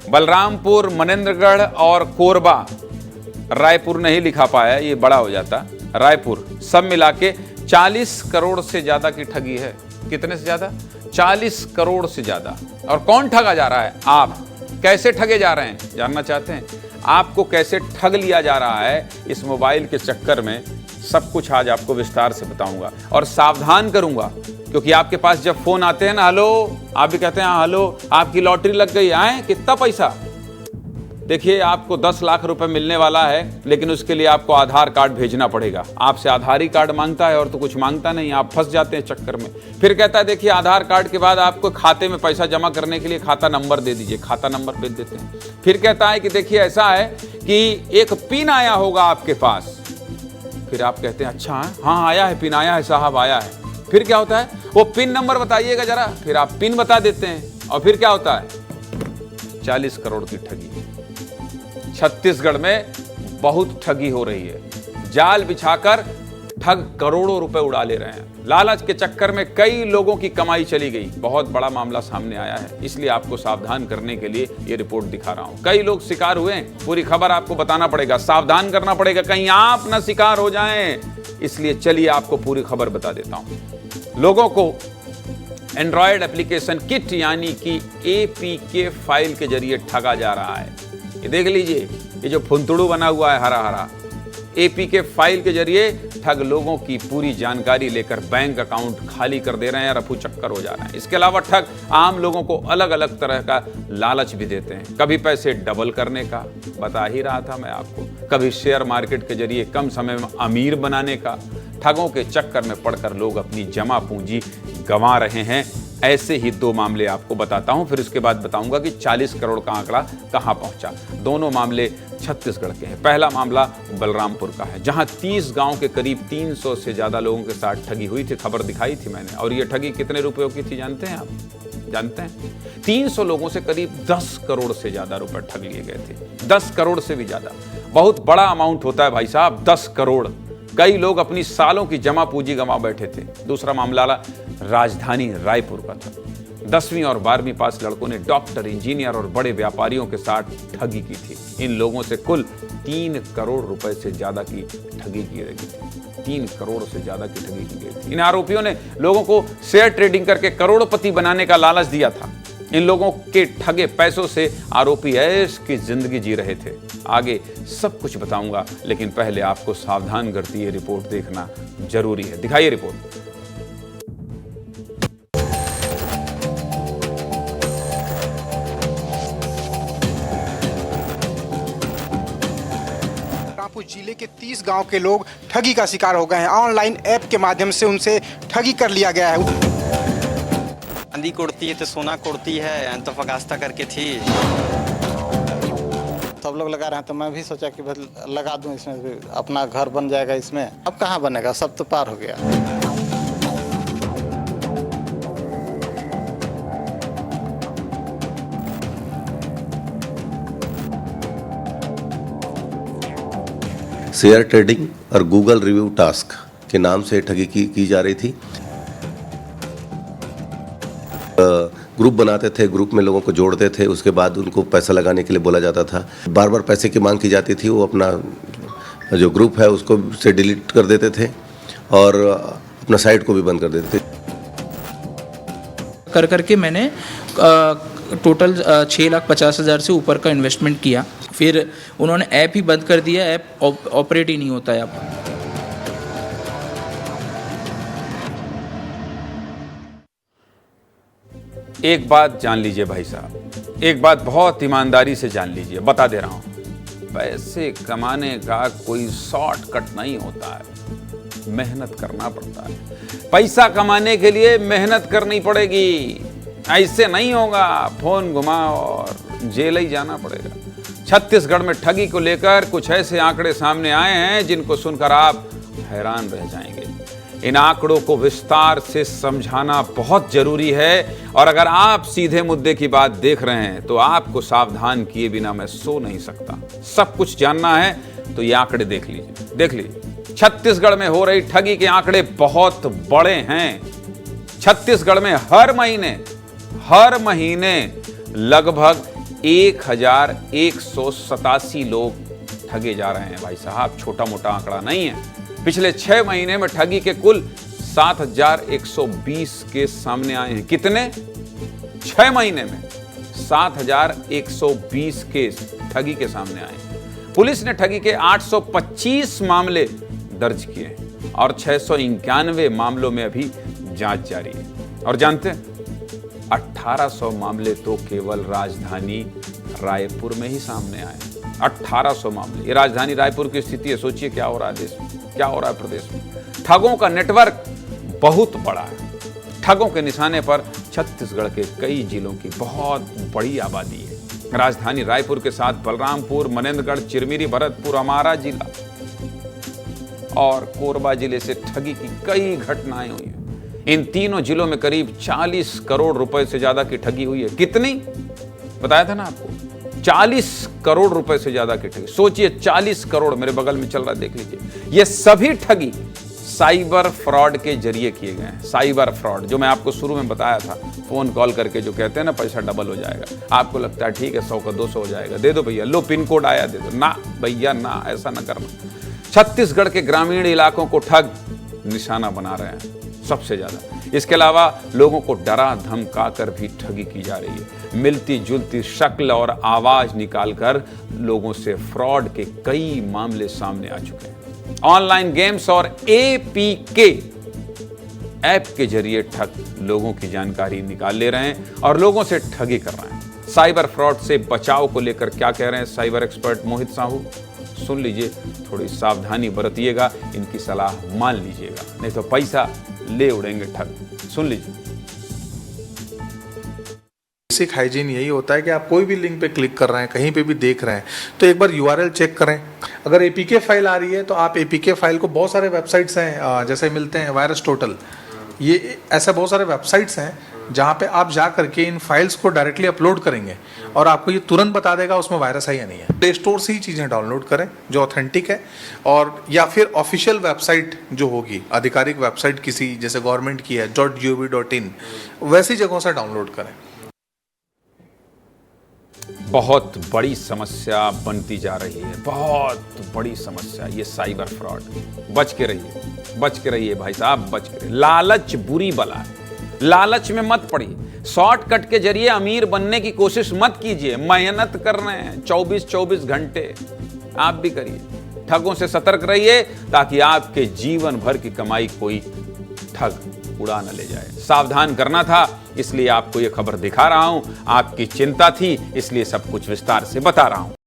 बलरामपुर, मनेंद्रगढ़ और कोरबा, रायपुर नहीं लिखा पाया, ये बड़ा हो जाता, रायपुर, सब मिला के 40 करोड़ से ज्यादा की ठगी है। कितने से ज्यादा? 40 करोड़ से ज्यादा। और कौन ठगा जा रहा है? आप। कैसे ठगे जा रहे हैं जानना चाहते हैं? आपको कैसे ठग लिया जा रहा है इस मोबाइल के चक्कर में, सब कुछ आज आपको विस्तार से बताऊंगा और सावधान करूंगा। क्योंकि आपके पास जब फोन आते हैं ना, हेलो, आप भी कहते हैं हाँ हेलो, आपकी लॉटरी लग गई है, कितना पैसा? देखिए, आपको 10 लाख रुपए मिलने वाला है, लेकिन उसके लिए आपको आधार कार्ड भेजना पड़ेगा। आपसे आधार ही कार्ड मांगता है और तो कुछ मांगता नहीं, आप फंस जाते हैं चक्कर में। फिर कहता है देखिए आधार कार्ड के बाद आपको खाते में पैसा जमा करने के लिए खाता नंबर दे दीजिए, खाता नंबर भेज देते हैं। फिर कहता है कि देखिए ऐसा है कि एक पिन आया होगा आपके पास। फिर आप कहते हैं अच्छा है, हाँ आया है, पिन आया है साहब, आया है। फिर क्या होता है? वो पिन नंबर बताइएगा जरा। फिर आप पिन बता देते हैं और फिर क्या होता है? 40 करोड़ की ठगी। छत्तीसगढ़ में बहुत ठगी हो रही है। जाल बिछाकर ठग करोड़ों रुपए उड़ा ले रहे हैं। लालच के चक्कर में कई लोगों की कमाई चली गई। बहुत बड़ा मामला सामने आया है, इसलिए आपको सावधान करने के लिए ये रिपोर्ट दिखा रहा हूं। कई लोग शिकार हुए हैं, पूरी खबर आपको बताना पड़ेगा, सावधान करना पड़ेगा, कहीं आप ना शिकार हो जाएं। इसलिए चलिए आपको पूरी खबर बता देता हूं। लोगों को एंड्रॉयड एप्लीकेशन किट यानी कि APK फाइल के जरिए ठगा जा रहा है। ये देख लीजिए, ये जो फुंतड़ू बना हुआ है हरा हरा, APK फाइल के जरिए ठग लोगों की पूरी जानकारी लेकर बैंक अकाउंट खाली कर दे रहे हैं, रफू चक्कर हो जा रहे हैं। इसके अलावा ठग आम लोगों को अलग अलग तरह का लालच भी देते हैं। कभी पैसे डबल करने का, बता ही रहा था मैं आपको, कभी शेयर मार्केट के जरिए कम समय में अमीर बनाने का। ठगों के चक्कर में पड़कर लोग अपनी जमा पूंजी गंवा रहे हैं। ऐसे ही 2 मामले आपको बताता हूं, फिर उसके बाद बताऊंगा कि 40 करोड़ का आंकड़ा कहां पहुंचा। दोनों मामले छत्तीसगढ़ के हैं। पहला मामला बलरामपुर का है, जहां 30 गांव के करीब 300 से ज्यादा लोगों के साथ ठगी हुई थी। खबर दिखाई थी मैंने। और ये ठगी कितने रुपयों की थी जानते हैं आप? जानते हैं? 300 लोगों से करीब 10 करोड़ से ज्यादा रुपए ठग लिए गए थे। 10 करोड़ से भी ज्यादा। बहुत बड़ा अमाउंट होता है भाई साहब, 10 करोड़। कई लोग अपनी सालों की जमा पूंजी गंवा बैठे थे। दूसरा मामला राजधानी रायपुर का था। 10वीं और 12वीं पास लड़कों ने डॉक्टर, इंजीनियर और बड़े व्यापारियों के साथ ठगी की थी। इन लोगों से कुल 3 करोड़ रुपए से ज्यादा की ठगी की गई थी। 3 करोड़ से ज्यादा की ठगी की गई थी। इन आरोपियों ने लोगों को शेयर ट्रेडिंग करके करोड़पति बनाने का लालच दिया था। इन लोगों के ठगे पैसों से आरोपी ऐश की जिंदगी जी रहे थे। आगे सब कुछ बताऊंगा, लेकिन पहले आपको सावधान करती ये रिपोर्ट देखना जरूरी है। दिखाइए रिपोर्ट। जिले के 30 गांव के लोग ठगी का शिकार हो गए हैं। ऑनलाइन ऐप के माध्यम से उनसे ठगी कर लिया गया है। चांदी कुड़ती है तो सोना कुड़ती है, अंतफगास्ता करके थी। सब लोग लगा रहे हैं तो मैं भी सोचा कि बस लगा दूं, इसमें अपना घर बन जाएगा। इसमें अब कहाँ बनेगा, सब तो पार हो गया। शेयर ट्रेडिंग और गूगल रिव्यू टास्क के नाम से ठगी की जा रही थी। ग्रुप बनाते थे, ग्रुप में लोगों को जोड़ते थे, उसके बाद उनको पैसा लगाने के लिए बोला जाता था। बार बार पैसे की मांग की जाती थी। वो अपना जो ग्रुप है उसको से डिलीट कर देते थे और अपना साइट को भी बंद कर देते थे। करके मैंने टोटल 6,50,000 से ऊपर का इन्वेस्टमेंट किया। फिर उन्होंने ऐप ही बंद कर दिया, ऐप ऑपरेट ही नहीं होता है अब। एक बात जान लीजिए भाई साहब, एक बात बहुत ईमानदारी से जान लीजिए, बता दे रहा हूं। पैसे कमाने का कोई शॉर्टकट नहीं होता है, मेहनत करना पड़ता है। पैसा कमाने के लिए मेहनत करनी पड़ेगी, ऐसे नहीं होगा फोन घुमाओ और जेल ही जाना पड़ेगा। छत्तीसगढ़ में ठगी को लेकर कुछ ऐसे आंकड़े सामने आए हैं जिनको सुनकर आप हैरान रह जाएंगे। इन आंकड़ों को विस्तार से समझाना बहुत जरूरी है, और अगर आप सीधे मुद्दे की बात देख रहे हैं तो आपको सावधान किए बिना मैं सो नहीं सकता। सब कुछ जानना है तो ये आंकड़े देख लीजिए, देख लीजिए। छत्तीसगढ़ में हो रही ठगी के आंकड़े बहुत बड़े हैं। छत्तीसगढ़ में हर महीने लगभग 1187 लोग ठगे जा रहे हैं भाई साहब, छोटा मोटा आंकड़ा नहीं है। पिछले 6 महीने में ठगी के कुल 7120 केस सामने आए हैं। कितने? 6 महीने में 7120 केस ठगी के सामने आए हैं। पुलिस ने ठगी के 825 मामले दर्ज किए और 691 मामलों में अभी जांच जारी है। और जानते हैं 1800 मामले तो केवल राजधानी रायपुर में ही सामने आए। 1800 मामले। ये राजधानी रायपुर की स्थिति है, सोचिए क्या हो रहा है देश में, क्या हो रहा है प्रदेश में। ठगों का नेटवर्क बहुत बड़ा है। ठगों के निशाने पर छत्तीसगढ़ के कई जिलों की बहुत बड़ी आबादी है। राजधानी रायपुर के साथ बलरामपुर, मनेन्द्रगढ़, चिरमिरी, भरतपुर, हमारा जिला और कोरबा जिले से ठगी की कई घटनाएं हुई हैं। इन तीनों जिलों में करीब 40 करोड़ रुपए से ज्यादा की ठगी हुई है। कितनी? बताया था ना आपको, 40 करोड़ रुपए से ज्यादा की ठगी। सोचिए 40 करोड़ मेरे बगल में चल रहा है, देख लीजिए। ये सभी ठगी साइबर फ्रॉड के जरिए किए गए हैं। साइबर फ्रॉड जो मैं आपको शुरू में बताया था, फोन कॉल करके जो कहते हैं ना पैसा डबल हो जाएगा। आपको लगता है ठीक है 100 का 200 हो जाएगा, दे दो भैया, लो पिन कोड आया दे दो। ना भैया ना, ऐसा ना करना। छत्तीसगढ़ के ग्रामीण इलाकों को ठग निशाना बना रहे हैं सबसे ज्यादा। इसके अलावा लोगों को डरा धमका कर भी ठगी की जा रही है। मिलती जुलती शक्ल और आवाज निकालकर लोगों से फ्रॉड के कई मामले सामने आ चुके हैं। ऑनलाइन गेम्स और APK ऐप के जरिए ठग लोगों की जानकारी निकाल ले रहे हैं और लोगों से ठगी कर रहे हैं। साइबर फ्रॉड से बचाव को लेकर क्या कह रहे हैं साइबर एक्सपर्ट मोहित साहू, सुन लीजिए। थोड़ी सावधानी बरतिएगा, इनकी सलाह मान लीजिएगा, नहीं तो पैसा ले उड़ेंगे ठग। सुन लीजिए। बेसिक हाइजीन यही होता है कि आप कोई भी लिंक पे क्लिक कर रहे हैं, कहीं पे भी देख रहे हैं, तो एक बार URL चेक करें। अगर APK फाइल आ रही है तो आप APK फाइल को, बहुत सारे वेबसाइट्स हैं जैसे मिलते हैं वायरस टोटल, ये ऐसे बहुत सारे वेबसाइट्स हैं जहाँ पे आप जा करके इन फाइल्स को डायरेक्टली अपलोड करेंगे और आपको ये तुरंत बता देगा उसमें वायरस है या नहीं है। प्ले स्टोर से ही चीज़ें डाउनलोड करें जो ऑथेंटिक है, और या फिर ऑफिशियल वेबसाइट जो होगी, आधिकारिक वेबसाइट किसी जैसे गवर्नमेंट की है .gov.in, वैसी जगहों से डाउनलोड करें। बहुत बड़ी समस्या बनती जा रही है, बहुत बड़ी समस्या ये साइबर फ्रॉड। बच के रहिए, बच के रहिए भाई साहब, बच के रहिए। लालच बुरी बला है, लालच में मत पड़िए। शॉर्टकट के जरिए अमीर बनने की कोशिश मत कीजिए। मेहनत कर रहे हैं 24-24 घंटे, आप भी करिए। ठगों से सतर्क रहिए ताकि आपके जीवन भर की कमाई कोई ठग उड़ा न ले जाए। सावधान करना था, इसलिए आपको यह खबर दिखा रहा हूं। आपकी चिंता थी, इसलिए सब कुछ विस्तार से बता रहा हूं।